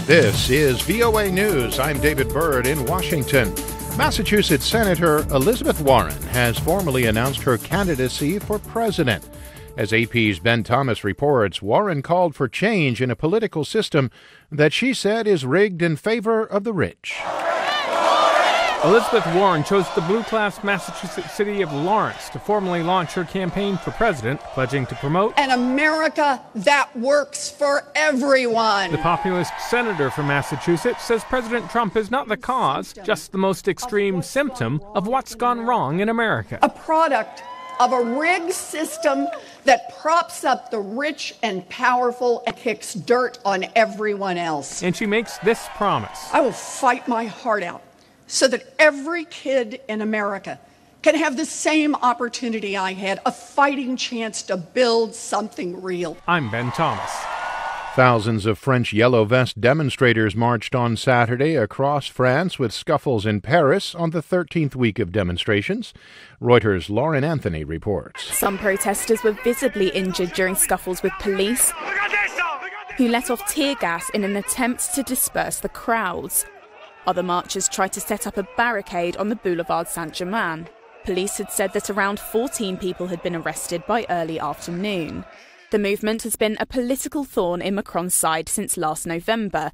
This is VOA News. I'm David Byrd in Washington. Massachusetts Senator Elizabeth Warren has formally announced her candidacy for president. As AP's Ben Thomas reports, Warren called for change in a political system that she said is rigged in favor of the rich. Elizabeth Warren chose the blue-class Massachusetts city of Lawrence to formally launch her campaign for president, pledging to promote an America that works for everyone. The populist senator from Massachusetts says President Trump is not the cause, just the most extreme symptom of what's gone wrong in America. A product of a rigged system that props up the rich and powerful and kicks dirt on everyone else. And she makes this promise. I will fight my heart out so that every kid in America can have the same opportunity I had, a fighting chance to build something real. I'm Ben Thomas. Thousands of French Yellow Vest demonstrators marched on Saturday across France with scuffles in Paris on the 13th week of demonstrations. Reuters' Lauren Anthony reports. Some protesters were visibly injured during scuffles with police, who let off tear gas in an attempt to disperse the crowds. Other marchers tried to set up a barricade on the Boulevard Saint-Germain. Police had said that around 14 people had been arrested by early afternoon. The movement has been a political thorn in Macron's side since last November,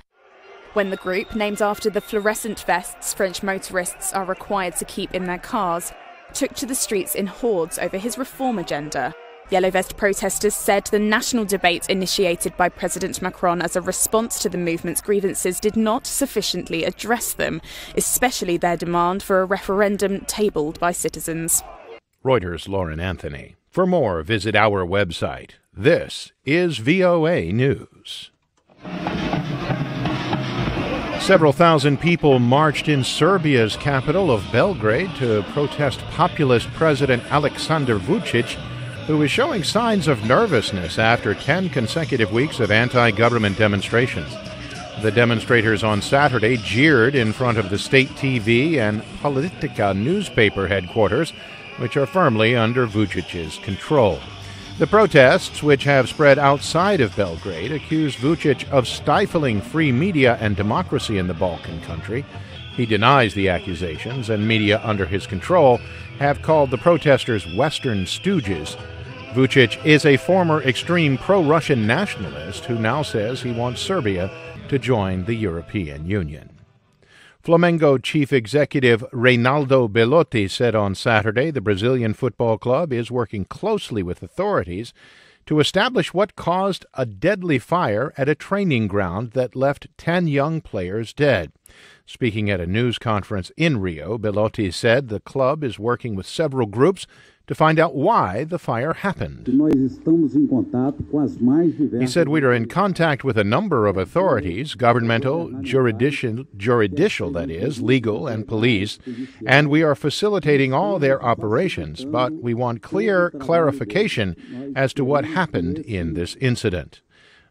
when the group, named after the fluorescent vests French motorists are required to keep in their cars, took to the streets in hordes over his reform agenda. Yellow Vest protesters said the national debate initiated by President Macron as a response to the movement's grievances did not sufficiently address them, especially their demand for a referendum tabled by citizens. Reuters' Lauren Anthony. For more, visit our website. This is VOA News. Several thousand people marched in Serbia's capital of Belgrade to protest populist President Aleksandar Vučić, who is showing signs of nervousness after 10 consecutive weeks of anti-government demonstrations. The demonstrators on Saturday jeered in front of the state TV and Politika newspaper headquarters, which are firmly under Vučić's control. The protests, which have spread outside of Belgrade, accuse Vučić of stifling free media and democracy in the Balkan country. He denies the accusations, and media under his control have called the protesters Western stooges. Vučić is a former extreme pro-Russian nationalist who now says he wants Serbia to join the European Union. Flamengo chief executive Reinaldo Belotti said on Saturday the Brazilian football club is working closely with authorities to establish what caused a deadly fire at a training ground that left 10 young players dead. Speaking at a news conference in Rio, Belotti said the club is working with several groups to find out why the fire happened. He said we are in contact with a number of authorities, governmental, judicial, that is, legal, and police, and we are facilitating all their operations, but we want clear clarification as to what happened in this incident.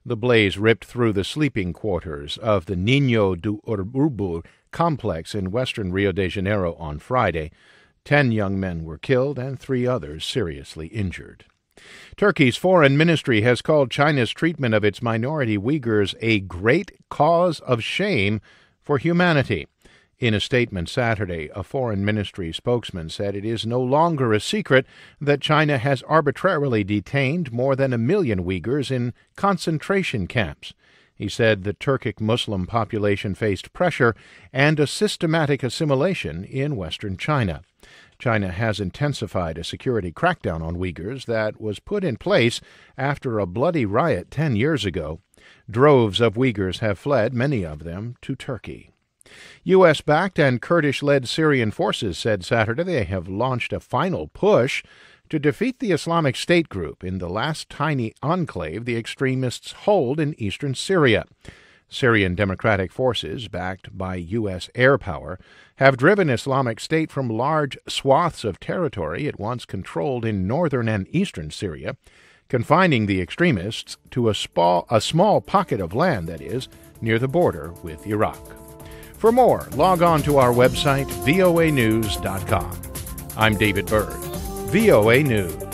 The blaze ripped through the sleeping quarters of the Ninho do Urubu complex in western Rio de Janeiro on Friday. 10 young men were killed and 3 others seriously injured. Turkey's foreign ministry has called China's treatment of its minority Uyghurs a great cause of shame for humanity. In a statement Saturday, a foreign ministry spokesman said it is no longer a secret that China has arbitrarily detained more than 1 million Uyghurs in concentration camps. He said the Turkic Muslim population faced pressure and a systematic assimilation in Western China. China has intensified a security crackdown on Uyghurs that was put in place after a bloody riot 10 years ago. Droves of Uyghurs have fled, many of them to Turkey. U.S.-backed and Kurdish-led Syrian forces said Saturday they have launched a final push to defeat the Islamic State group in the last tiny enclave the extremists hold in eastern Syria. Syrian Democratic Forces, backed by U.S. air power, have driven Islamic State from large swaths of territory it once controlled in northern and eastern Syria, confining the extremists to a small pocket of land, that is, near the border with Iraq. For more, log on to our website, voanews.com. I'm David Byrd, VOA News.